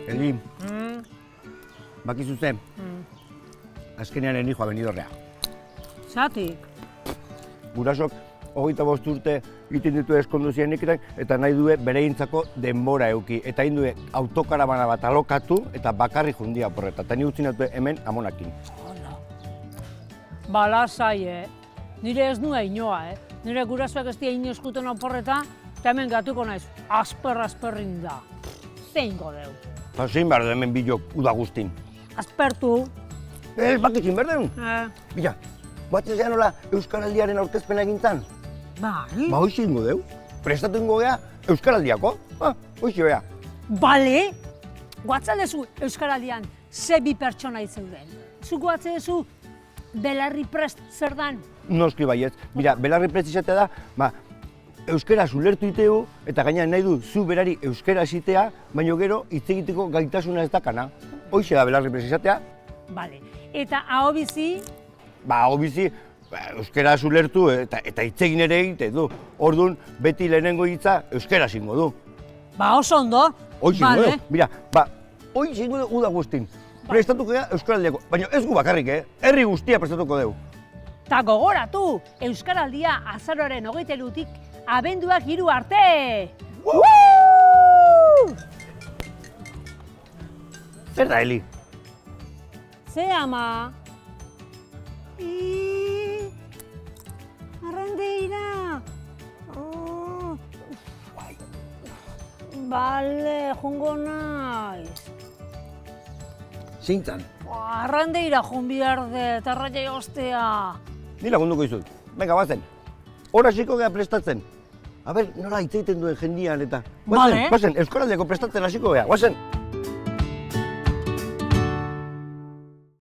Eli, bakizu zen, azkenean enijoa benidorrea. Zatik? Gurasok, 25 urte egiten ditu eskonduzienik eta nahi due bereintzako denbora euki. Eta hain due autokarabana bat alokatu eta bakarri jundia porreta. Eta ni utzi natue hemen amonakin. Hala. Balasai, nire ez nua inoa, Nire gurasoak ez dira inoskuten oporreta, eta hemen gatuko naiz, asperrin da. Zeingo deu. Eta zein behar du hemen bilok uda guztin. Aspertu. Ez, bakitzin behar deun. Bila, batzez gehan nola Euskaraldiaren aurkezpena egintzan. Bai. Ba, hoxe ingo deu. Prestatu ingo geha Euskaraldiako. Hoxe beha. Bale, guatzaldezu Euskaraldian ze bi pertsona izeuden. Zu guatzezu belarri prest zer dan? Noski baietz. Mira, belarri prest izatea da, euskaraz ulertu iteu, eta gaina nahi du zu berari euskaraz itea, baina gero hitz egiteko gaitasuna ez dakana. Hoxe da belarri prest izatea. Bale, eta aho bizi? Hau bizi, euskaraz ulertu eta hitz egin ere egite du. Orduan, beti lehenengo hitza euskaraz ingo du. Ba, oso ondo. Hoxe ingo du. Mira, hoxe ingo du uda guztin. Prestatuko da Euskaraldiako, baina ez gu bakarrik, herri guztia prestatuko dugu. Ta gogoratu, Euskaraldia azaroaren 23tik abenduak 3 arte! Zer da, Eli? Ze ama? Arrandeira! Bale, jungo naiz. Zeintzan? Arrandeira jun behar dut, arraiai ostea. Ni lagunduko izut. Venga, bazen. Hora hasiko geha prestatzen. A ber, nola hitz egiten duen jendian eta... Bale. Bazen, Euskaraldiako prestatzen hasiko geha, bazen.